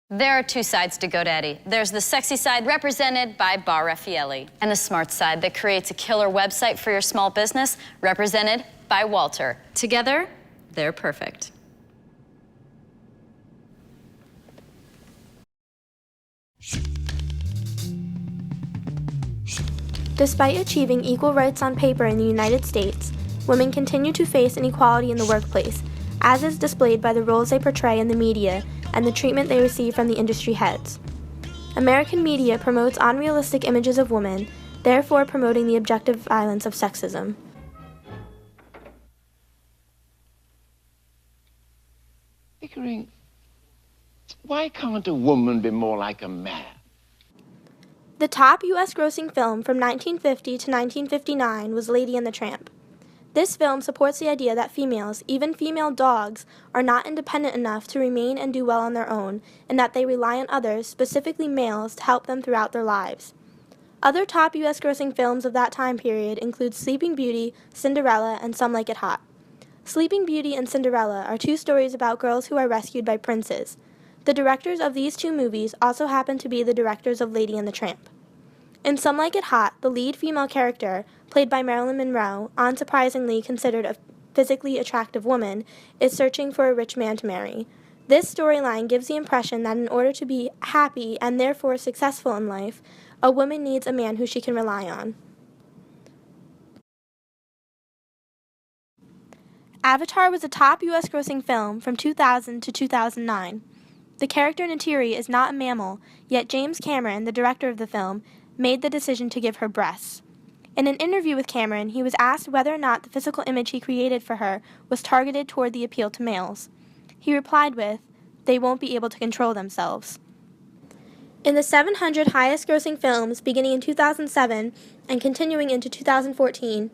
There are two sides to GoDaddy. There's the sexy side represented by Bar Raffaelli, and the smart side that creates a killer website for your small business represented by Walter. Together, they're perfect. Despite achieving equal rights on paper in the United States, women continue to face inequality in the workplace, as is displayed by the roles they portray in the media and the treatment they receive from the industry heads. American media promotes unrealistic images of women, therefore promoting the objective violence of sexism. Pickering, why can't a woman be more like a man? The top U.S. grossing film from 1950 to 1959 was Lady and the Tramp. This film supports the idea that females, even female dogs, are not independent enough to remain and do well on their own, and that they rely on others, specifically males, to help them throughout their lives. Other top U.S. grossing films of that time period include Sleeping Beauty, Cinderella, and Some Like It Hot. Sleeping Beauty and Cinderella are two stories about girls who are rescued by princes. The directors of these two movies also happen to be the directors of Lady and the Tramp. In Some Like It Hot, the lead female character, played by Marilyn Monroe, unsurprisingly considered a physically attractive woman, is searching for a rich man to marry. This storyline gives the impression that in order to be happy and therefore successful in life, a woman needs a man who she can rely on. Avatar was a top U.S. grossing film from 2000 to 2009. The character Neytiri is not a mammal, yet James Cameron, the director of the film, made the decision to give her breasts. In an interview with Cameron, he was asked whether or not the physical image he created for her was targeted toward the appeal to males. He replied with, "They won't be able to control themselves." In the 700 highest grossing films beginning in 2007 and continuing into 2014,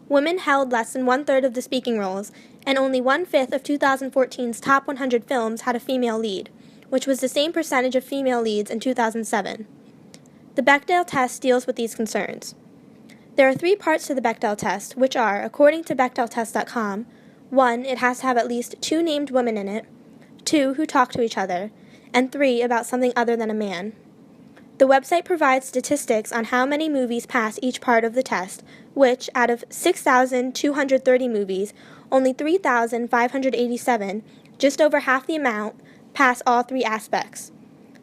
women held less than one-third of the speaking roles, and only one-fifth of 2014's top 100 films had a female lead, which was the same percentage of female leads in 2007. The Bechdel test deals with these concerns. There are 3 parts to the Bechdel test, which are, according to BechdelTest.com, 1, it has to have at least 2 named women in it, 2, who talk to each other, and 3, about something other than a man. The website provides statistics on how many movies pass each part of the test, which, out of 6,230 movies, only 3,587, just over half the amount, pass all 3 aspects.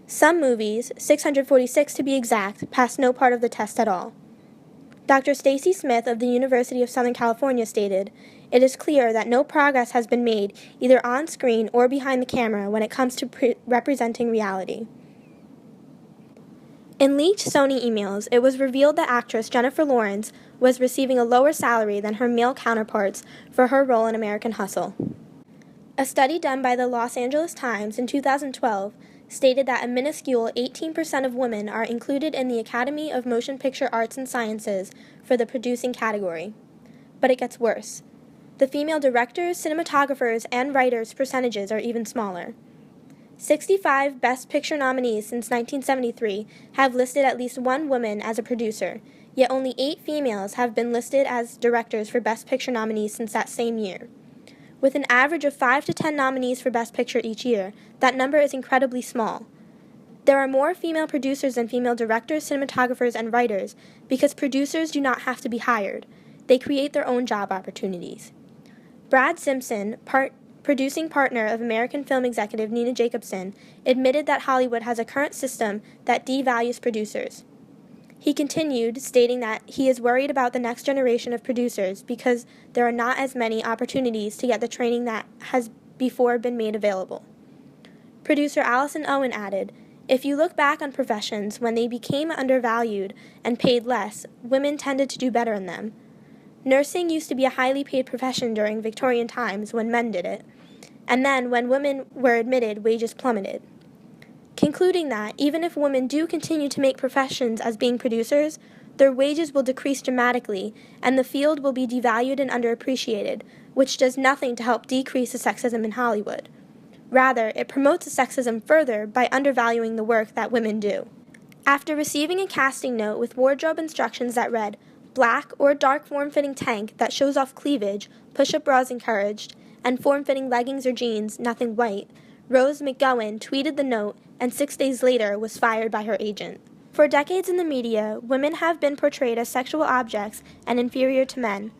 Some movies, 646 to be exact, pass no part of the test at all. Dr. Stacy Smith of the University of Southern California stated, "It is clear that no progress has been made either on screen or behind the camera when it comes to representing reality." In leaked Sony emails, it was revealed that actress Jennifer Lawrence was receiving a lower salary than her male counterparts for her role in American Hustle. A study done by the Los Angeles Times in 2012 stated that a minuscule 18% of women are included in the Academy of Motion Picture Arts and Sciences for the producing category. But it gets worse. The female directors, cinematographers, and writers' percentages are even smaller. 65 Best Picture nominees since 1973 have listed at least one woman as a producer, yet only 8 females have been listed as directors for Best Picture nominees since that same year. With an average of 5 to 10 nominees for Best Picture each year, that number is incredibly small. There are more female producers than female directors, cinematographers, and writers because producers do not have to be hired. They create their own job opportunities. Brad Simpson, producing partner of American film executive Nina Jacobson, admitted that Hollywood has a current system that devalues producers. He continued, stating that he is worried about the next generation of producers because there are not as many opportunities to get the training that has before been made available. Producer Allison Owen added, "If you look back on professions when they became undervalued and paid less, women tended to do better in them. Nursing used to be a highly paid profession during Victorian times when men did it, and then when women were admitted, wages plummeted." Concluding that, even if women do continue to make professions as being producers, their wages will decrease dramatically, and the field will be devalued and underappreciated, which does nothing to help decrease the sexism in Hollywood. Rather, it promotes the sexism further by undervaluing the work that women do. After receiving a casting note with wardrobe instructions that read, "Black or dark form-fitting tank that shows off cleavage, push-up bras encouraged, and form-fitting leggings or jeans, nothing white," Rose McGowan tweeted the note and 6 days later was fired by her agent. For decades in the media, women have been portrayed as sexual objects and inferior to men.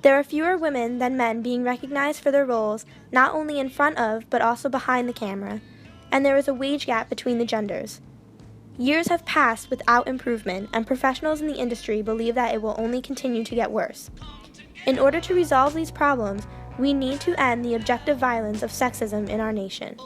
There are fewer women than men being recognized for their roles not only in front of but also behind the camera, and there is a wage gap between the genders. Years have passed without improvement, and professionals in the industry believe that it will only continue to get worse. In order to resolve these problems, we need to end the objective violence of sexism in our nation.